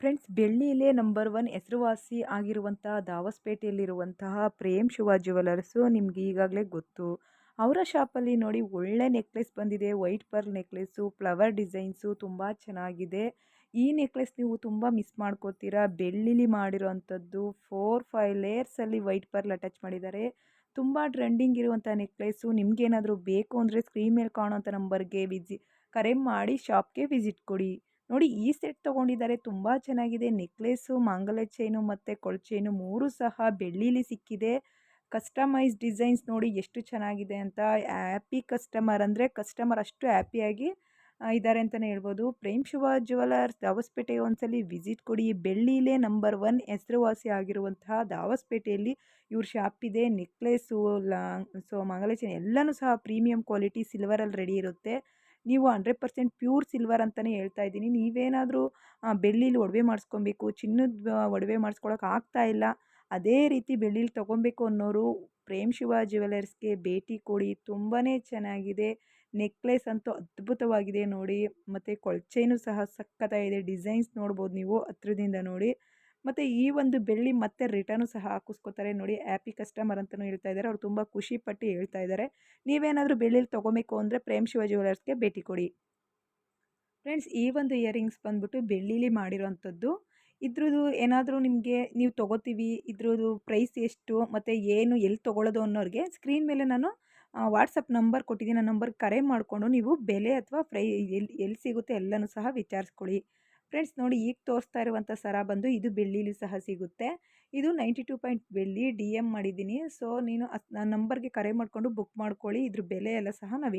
Friends, ಬೆಳ್ಳಿಲೇ number one ಹೆಸರುವಾಸಿ ಆಗಿರುವಂತಹ ದಾವಸ್ಪೇಟೆಯಲ್ಲಿರುವಂತಹ Prem Shiva jewellers ನಿಮ್ಗೆ ಈಗಾಗಲೇ ಗೊತ್ತು. ಅವರ ಶಾಪಲ್ಲಿ ನೋಡಿ ಒಳ್ಳೆ ನೆಕ್ಲೆಸ್ ಬಂದಿದೆ. White pearl necklace, flower designs ತುಂಬ ಚೆನ್ನಾಗಿದೆ. ಈ ನೆಕ್ಲೆಸ್ ನೀವು ತುಂಬ ಮಿಸ್ ಮಾಡ್ಕೋತೀರಾ. ಬೆಳ್ಳಿಲಿ ಮಾಡಿರೋವಂಥದ್ದು 4-5 ಲೇಯರ್ಸಲ್ಲಿ ವೈಟ್ ಪರ್ಲ್ ಅಟ್ಯಾಚ್ ಮಾಡಿದ್ದಾರೆ. ತುಂಬ ಟ್ರೆಂಡಿಂಗ್ ಇರುವಂಥ ನೆಕ್ಲೆಸ್ಸು. ನಿಮ್ಗೇನಾದರೂ ಬೇಕು ಅಂದರೆ ಸ್ಕ್ರೀನ್ ಮೇಲೆ ಕಾಣೋಂಥ ನಂಬರ್ಗೆ ಕರೆ ಮಾಡಿ ಶಾಪ್ಗೆ ವಿಸಿಟ್ ಕೊಡಿ. ನೋಡಿ, ಈ ಸೆಟ್ ತೊಗೊಂಡಿದ್ದಾರೆ, ತುಂಬ ಚೆನ್ನಾಗಿದೆ. ನೆಕ್ಲೆಸ್ಸು, ಮಾಂಗಲ್ಯ ಚೈನು ಮತ್ತು ಕೊಳ್ ಚೈನು 3 ಸಹ ಬೆಳ್ಳೀಲಿ ಸಿಕ್ಕಿದೆ. ಕಸ್ಟಮೈಸ್ ಡಿಸೈನ್ಸ್ ನೋಡಿ ಎಷ್ಟು ಚೆನ್ನಾಗಿದೆ ಅಂತ. ಹ್ಯಾಪಿ ಕಸ್ಟಮರ್ ಅಂದರೆ ಕಸ್ಟಮರ್ ಅಷ್ಟು ಹ್ಯಾಪಿಯಾಗಿ ಇದ್ದಾರೆ ಅಂತಲೇ ಹೇಳ್ಬೋದು. ಪ್ರೇಮ್ ಶಿವ ಜ್ಯುವೆಲರ್ಸ್ ದಾವಸ್ಪೇಟೆಗೆ ಒಂದ್ಸಲಿ ವಿಸಿಟ್ ಕೊಡಿ. ಬೆಳ್ಳಿಲೇ ನಂಬರ್ ಒನ್ ಹೆಸರುವಾಸಿ ಆಗಿರುವಂತಹ ದಾವಸ್ಪೇಟೆಯಲ್ಲಿ ಇವ್ರ ಶಾಪ್ ಇದೆ. ನೆಕ್ಲೆಸ್ಸು, ಮಾಂಗಲ್ಯ ಚೈನ್ ಎಲ್ಲನೂ ಸಹ ಪ್ರೀಮಿಯಂ ಕ್ವಾಲಿಟಿ ಸಿಲ್ವರಲ್ಲಿ ರೆಡಿ ಇರುತ್ತೆ. ನೀವು 100% ಪ್ಯೂರ್ ಸಿಲ್ವರ್ ಅಂತಲೇ ಹೇಳ್ತಾ ಇದ್ದೀನಿ. ನೀವೇನಾದರೂ ಬೆಳ್ಳೀಲಿ ಒಡವೆ ಮಾಡಿಸ್ಕೊಬೇಕು, ಚಿನ್ನದ ಒಡವೆ ಮಾಡಿಸ್ಕೊಳಕ್ಕೆ ಆಗ್ತಾ ಇಲ್ಲ, ಅದೇ ರೀತಿ ಬೆಳ್ಳೀಲಿ ತೊಗೊಬೇಕು ಅನ್ನೋರು ಪ್ರೇಮ್ ಶಿವ ಜ್ಯುವೆಲರ್ಸ್ಗೆ ಭೇಟಿ ಕೊಡಿ. ತುಂಬಾ ಚೆನ್ನಾಗಿದೆ. ನೆಕ್ಲೆಸ್ ಅಂತೂ ಅದ್ಭುತವಾಗಿದೆ ನೋಡಿ. ಮತ್ತು ಕೊಳಚೆನೂ ಸಹ ಸಖತ್ತಾಗಿದೆ. ಡಿಸೈನ್ಸ್ ನೋಡ್ಬೋದು ನೀವು ಹತ್ರದಿಂದ ನೋಡಿ. ಮತ್ತು ಈ ಒಂದು ಬೆಳ್ಳಿ ಮತ್ತೆ ರಿಟರ್ನು ಸಹ ಹಾಕಿಸ್ಕೋತಾರೆ ನೋಡಿ. ಹ್ಯಾಪಿ ಕಸ್ಟಮರ್ ಅಂತಲೂ ಹೇಳ್ತಾ ಇದ್ದಾರೆ. ಅವ್ರು ತುಂಬ ಖುಷಿಪಟ್ಟು ಹೇಳ್ತಾ ಇದ್ದಾರೆ. ನೀವೇನಾದರೂ ಬೆಳ್ಳೀಲಿ ತೊಗೋಬೇಕು ಅಂದರೆ ಪ್ರೇಮ್ ಶಿವ ಜ್ಯುವೆಲರ್ಸ್ಗೆ ಭೇಟಿ ಕೊಡಿ. ಫ್ರೆಂಡ್ಸ್, ಈ ಒಂದು ಇಯರಿಂಗ್ಸ್ ಬಂದ್ಬಿಟ್ಟು ಬೆಳ್ಳೀಲಿ ಮಾಡಿರೋವಂಥದ್ದು. ಇದ್ರದ್ದು ಏನಾದರೂ ನಿಮಗೆ ನೀವು ತೊಗೋತೀವಿ, ಇದ್ರದ್ದು ಪ್ರೈಸ್ ಎಷ್ಟು ಮತ್ತು ಏನು ಎಲ್ಲಿ ತೊಗೊಳ್ಳೋದು ಅನ್ನೋರಿಗೆ ಸ್ಕ್ರೀನ್ ಮೇಲೆ ನಾನು ವಾಟ್ಸಪ್ ನಂಬರ್ ಕೊಟ್ಟಿದ್ದೀನಿ. ಆ ನಂಬರ್ಗೆ ಕರೆ ಮಾಡಿಕೊಂಡು ನೀವು ಬೆಲೆ ಅಥವಾ ಎಲ್ಲಿ ಎಲ್ಲಿ ಸಿಗುತ್ತೆ ಎಲ್ಲನೂ ಸಹ ವಿಚಾರಿಸ್ಕೊಳ್ಳಿ. ಫ್ರೆಂಡ್ಸ್ ನೋಡಿ, ಈಗ ತೋರಿಸ್ತಾ ಇರುವಂಥ ಸರ ಬಂದು ಇದು ಬೆಳ್ಳೀಲಿ ಸಹ ಸಿಗುತ್ತೆ. ಇದು 92 ಪಾಯಿಂಟ್ ಬೆಳ್ಳಿ ಡಿ ಎಮ್ ಮಾಡಿದ್ದೀನಿ. ಸೊ ನೀನು ನನ್ನ ನಂಬರ್ಗೆ ಕರೆ ಮಾಡಿಕೊಂಡು ಬುಕ್ ಮಾಡ್ಕೊಳ್ಳಿ. ಇದ್ರ ಬೆಲೆ ಎಲ್ಲ ಸಹ ನಾವು